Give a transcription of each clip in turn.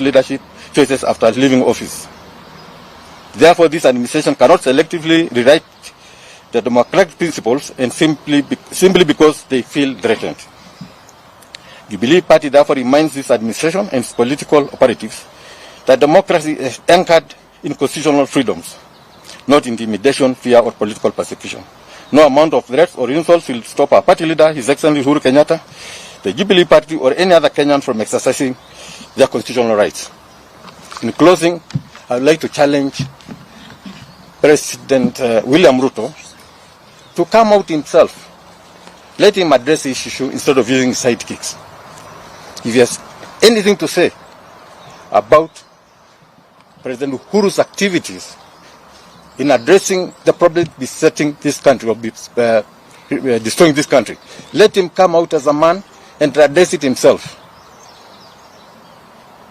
leadership choices after leaving office. Therefore, this administration cannot selectively rewrite the democratic principles and simply because they feel threatened. Jubilee Party therefore reminds this administration and its political operatives that democracy is anchored in constitutional freedoms, not intimidation, fear, or political persecution. No amount of threats or insults will stop our party leader, His Excellency Uhuru Kenyatta, the Jubilee Party, or any other Kenyan from exercising their constitutional rights. In closing, I would like to challenge President William Ruto to come out himself. Let him address this issue instead of using sidekicks. If he has anything to say about President Uhuru's activities in addressing the problem besetting this country, or destroying this country, let him come out as a man and address it himself.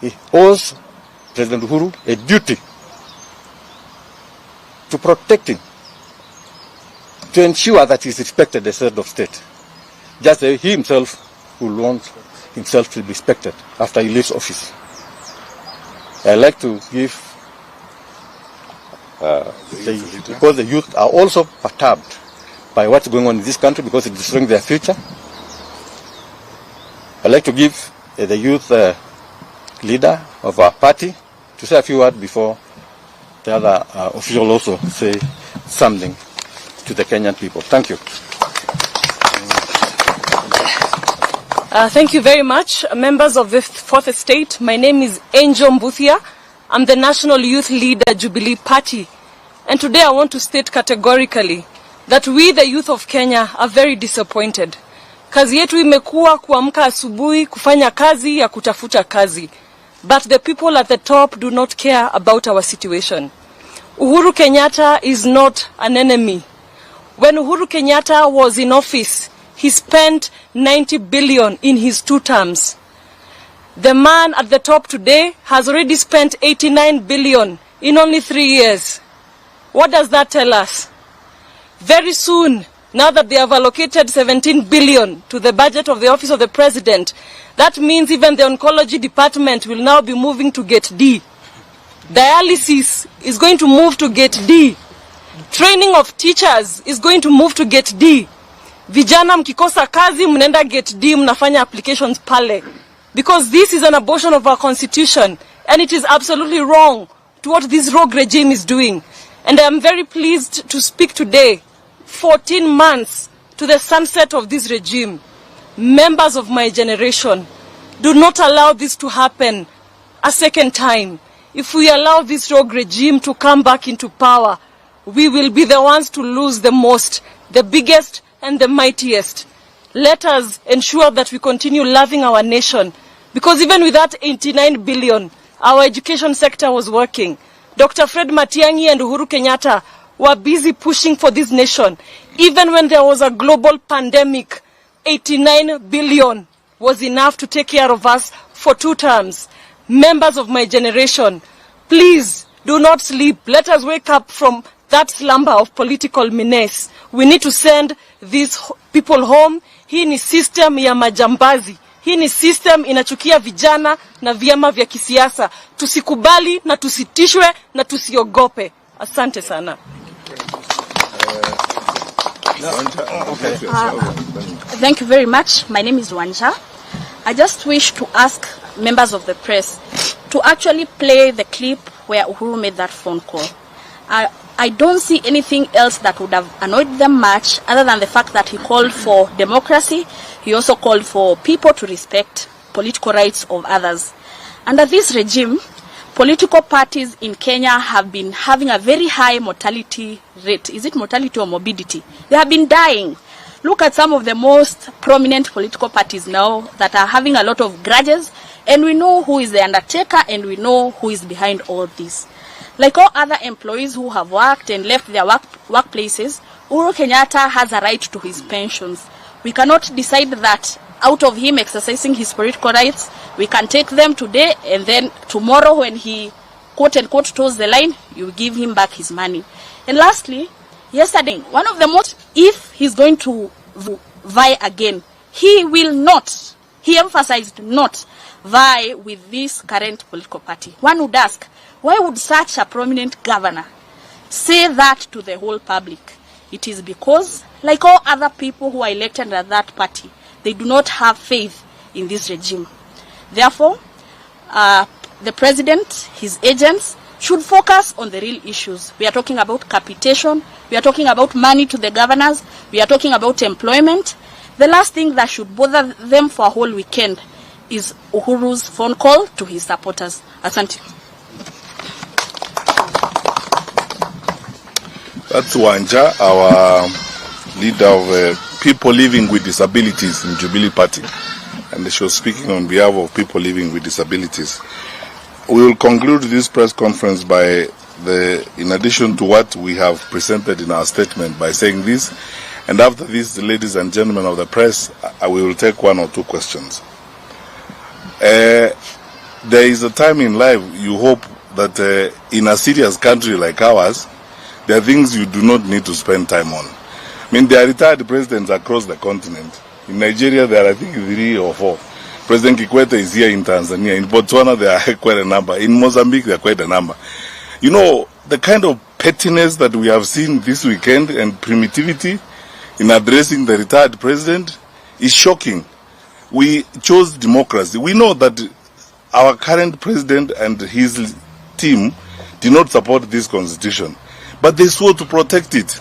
He owes President Uhuru a duty to protect him, to ensure that he is respected as head of state, just as he himself will want himself to be respected after he leaves office. I'd like to give, because the youth are also perturbed by what's going on in this country because it's destroying their future. I'd like to give the youth leader of our party to say a few words before the other official also say something to the Kenyan people. Thank you. Thank you very much, members of the Fourth Estate. My name is Angel Mbuthia. I'm the National Youth Leader, Jubilee Party. And today I want to state categorically that we, the youth of Kenya, are very disappointed. Kazi yetu imekuwa kuamka asubuhi kufanya kazi ya kutafuta kazi. But the people at the top do not care about our situation. Uhuru Kenyatta is not an enemy. When Uhuru Kenyatta was in office, he spent 90 billion in his 2 terms. The man at the top today has already spent 89 billion in only 3 years. What does that tell us? Very soon, now that they have allocated 17 billion to the budget of the Office of the President, that means even the oncology department will now be moving to Gate D. Dialysis is going to move to Gate D. Training of teachers is going to move to Gate D. Vijana mkikosa kazi mnenda Gate D, mnafanya applications pale. Because this is an abortion of our constitution, and it is absolutely wrong to what this rogue regime is doing. And I am very pleased to speak today, 14 months to the sunset of this regime. Members of my generation, do not allow this to happen a second time. If we allow this rogue regime to come back into power, we will be the ones to lose the most, the biggest and the mightiest. Let us ensure that we continue loving our nation, because even with that 89 billion, our education sector was working. Dr. Fred Matiang'i and Uhuru Kenyatta were busy pushing for this nation. Even when there was a global pandemic, 89 billion was enough to take care of us for 2 terms. Members of my generation, please do not sleep. Let us wake up from that slumber of political menace. We need to send these people home. Hii ni system ya majambazi. Hii ni system inachukia vijana na vyama vya kisiasa. Tusikubali na tusitishwe na tusiogope. Asante sana. Thank you very much. My name is Wanja. I just wish to ask members of the press to actually play the clip where Uhuru made that phone call. I don't see anything else that would have annoyed them much other than the fact that he called for democracy. He also called for people to respect political rights of others. Under this regime, political parties in Kenya have been having a very high mortality rate. Is it mortality or morbidity? They have been dying. Look at some of the most prominent political parties now that are having a lot of grudges, and we know who is the undertaker and we know who is behind all this. Like all other employees who have worked and left their workplaces, Uhuru Kenyatta has a right to his pensions. We cannot decide that out of him exercising his political rights, we can take them today and then tomorrow when he quote unquote toes the line, you give him back his money. And lastly, yesterday, one of the most, if he's going to vie again, he will not, he emphasized not, vie with this current political party. One would ask, why would such a prominent governor say that to the whole public? It is because, like all other people who are elected under that party, they do not have faith in this regime. Therefore, the president, his agents, should focus on the real issues. We are talking about capitation, we are talking about money to the governors, we are talking about employment. The last thing that should bother them for a whole weekend is Uhuru's phone call to his supporters. Asante. That's Wanja, our leader of people living with disabilities in Jubilee Party. And she was speaking on behalf of people living with disabilities. We will conclude this press conference by in addition to what we have presented in our statement, by saying this, and after this, the ladies and gentlemen of the press, we will take one or two questions. There is a time in life you hope that in a serious country like ours, there are things you do not need to spend time on. I mean, there are retired presidents across the continent. In Nigeria, there are, I think, 3 or 4. President Kikwete is here in Tanzania. In Botswana, there are quite a number. In Mozambique, there are quite a number. You know, the kind of pettiness that we have seen this weekend and primitivity in addressing the retired president is shocking. We chose democracy. We know that our current president and his team did not support this constitution, but they swore to protect it.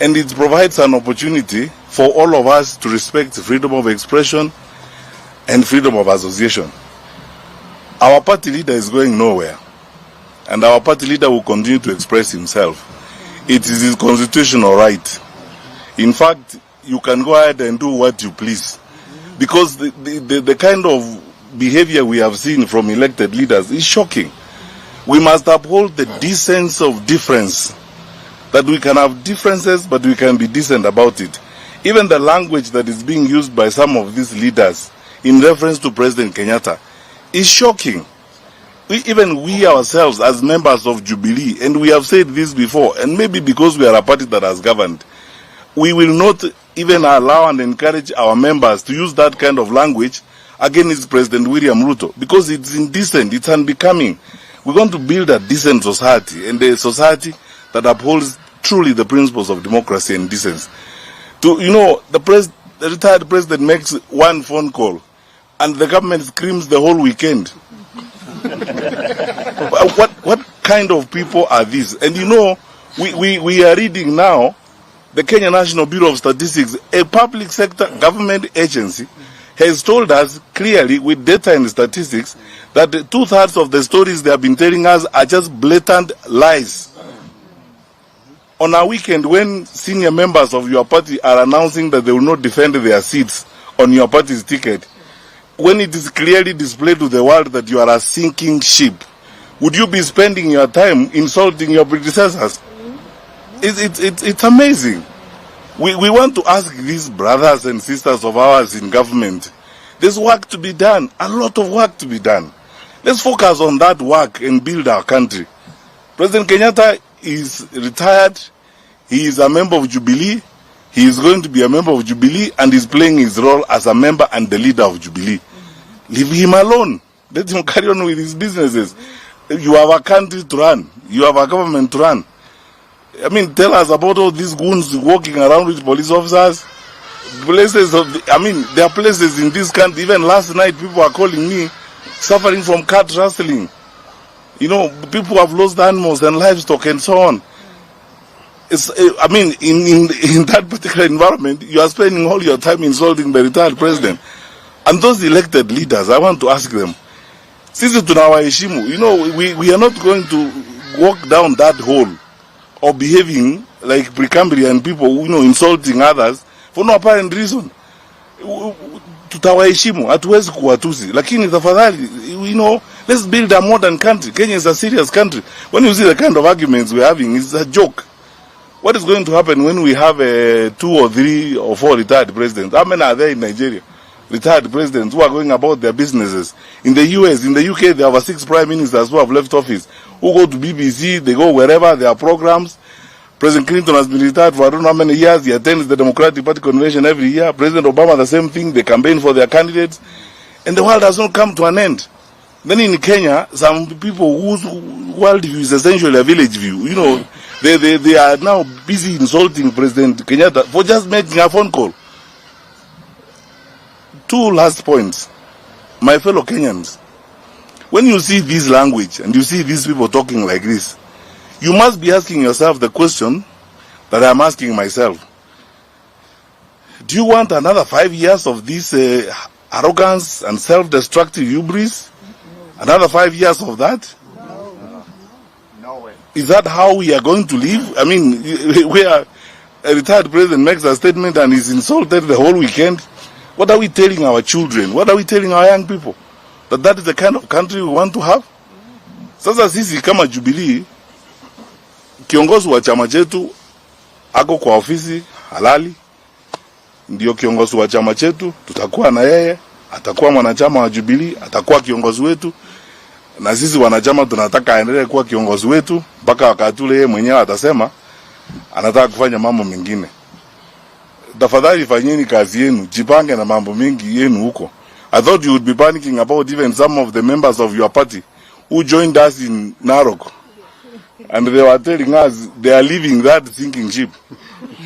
And it provides an opportunity for all of us to respect freedom of expression and freedom of association. Our party leader is going nowhere, and our party leader will continue to express himself. It is his constitutional right. In fact, you can go ahead and do what you please, because the kind of behavior we have seen from elected leaders is shocking. We must uphold the decency of difference, that we can have differences, but we can be decent about it. Even the language that is being used by some of these leaders in reference to President Kenyatta is shocking. Even we ourselves as members of Jubilee, and we have said this before, and maybe because we are a party that has governed, we will not even allow and encourage our members to use that kind of language against President William Ruto, because it's indecent, it's unbecoming. We're going to build a decent society, and a society that upholds truly the principles of democracy and decency. You know, the retired president makes one phone call, and the government screams the whole weekend. What kind of people are these? And you know, we are reading now, the Kenya National Bureau of Statistics, a public sector government agency, has told us clearly with data and statistics that 2/3 of the stories they have been telling us are just blatant lies. On a weekend when senior members of your party are announcing that they will not defend their seats on your party's ticket, when it is clearly displayed to the world that you are a sinking ship, would you be spending your time insulting your predecessors? It's amazing. We want to ask these brothers and sisters of ours in government, there's work to be done, a lot of work to be done. Let's focus on that work and build our country. President Kenyatta is retired, he is a member of Jubilee, he is going to be a member of Jubilee, and is playing his role as a member and the leader of Jubilee. Leave him alone. Let him carry on with his businesses. You have a country to run, you have a government to run. I mean, tell us about all these goons walking around with police officers. There are places in this country, even last night people are calling me, suffering from cat rustling. You know, people have lost animals and livestock and so on. In that particular environment, you are spending all your time insulting the retired president. And those elected leaders, I want to ask them, sisi tunawaheshimu, you know, we are not going to walk down that hole or behaving like Precambrian people, you know, insulting others for no apparent reason. Tutawaheshimu, hatuwezi kuwatusi, lakini tafadhali, you know, let's build a modern country. Kenya is a serious country. When you see the kind of arguments we're having, it's a joke. What is going to happen when we have 2 or 3 or 4 retired presidents? How many are there in Nigeria? Retired presidents who are going about their businesses. In the US, in the UK, there are 6 prime ministers who have left office, who go to BBC, they go wherever, there are programs. President Clinton has been retired for I don't know how many years. He attends the Democratic Party convention every year. President Obama, the same thing. They campaign for their candidates. and the world has not come to an end. Then in Kenya, some people whose worldview is essentially a village view, you know, they are now busy insulting President Kenyatta for just making a phone call. 2 last points. My fellow Kenyans, when you see this language and you see these people talking like this, you must be asking yourself the question that I'm asking myself. Do you want another 5 years of this arrogance and self-destructive hubris? Another 5 years of that? No way. Is that how we are going to live? I mean, where a retired president makes a statement and is insulted the whole weekend. What are we telling our children? What are we telling our young people? That is the kind of country we want to have? Sasa sisi kama Jubilee, kiongozi wa chama chetu ako kwa ofisi halali, ndio kiongozi wa chama chetu, tutakuwa na yeye, atakuwa mwanachama wa Jubilee, atakuwa kiongozi wetu, na sisi wanachama tunataka aendelee kuwa kiongozi wetu mpaka wakati ule yeye mwenyewe atasema anataka kufanya mambo mengine. Tafadhali fanyeni kazi yenu, jipange na mambo mengi yenu huko. I thought you would be panicking about even some of the members of your party who joined us in Narok. And they were telling us they are leaving that sinking ship.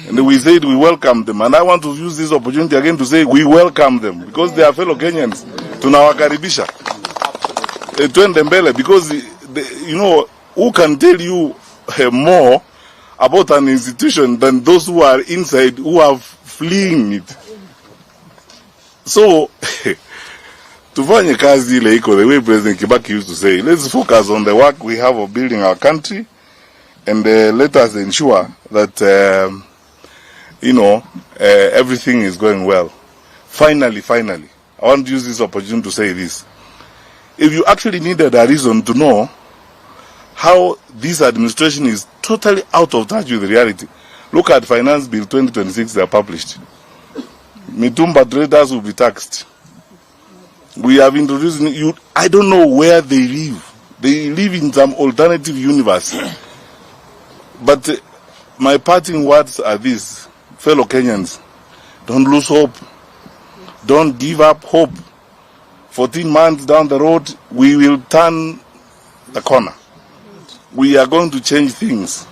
And we said we welcome them. And I want to use this opportunity again to say we welcome them because they are fellow Kenyans. Tunawakaribisha. Twende mbele, because you know, who can tell you more about an institution than those who are inside, who are fleeing it. So, tufanye kazi ile iko, the way President Kibaki used to say, let's focus on the work we have of building our country, and let us ensure that, you know, everything is going well. Finally, I want to use this opportunity to say this. If you actually needed a reason to know how this administration is totally out of touch with reality, look at Finance Bill 2026 they are published. Mitumba traders will be taxed. We have introduced you. I don't know where they live. They live in some alternative universe. But my parting words are these, fellow Kenyans: don't lose hope. Don't give up hope. 14 months down the road, we will turn the corner. We are going to change things.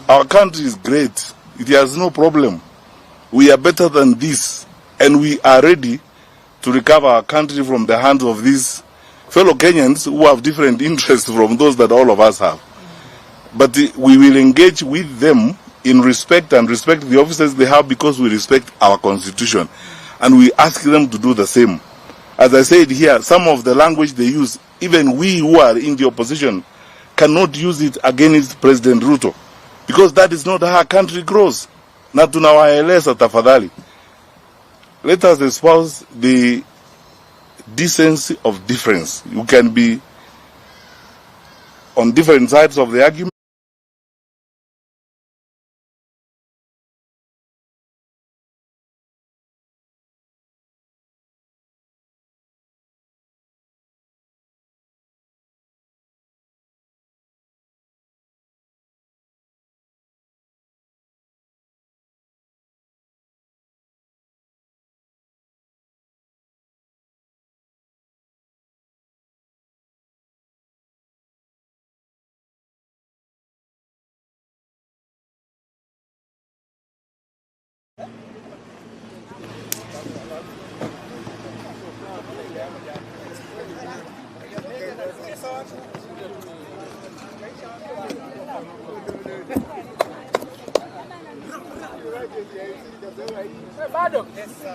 Our country is great. It has no problem. We are better than this, and we are ready to recover our country from the hands of these fellow Kenyans who have different interests from those that all of us have. But we will engage with them in respect and respect the officers they have, because we respect our constitution. And we ask them to do the same. As I said here, some of the language they use, even we who are in the opposition cannot use it against President Ruto, because that is not how our country grows. Na tunawaeleza tafadhali. Let us espouse the decency of difference. You can be on different sides of the argument. Bado. Yes, sir.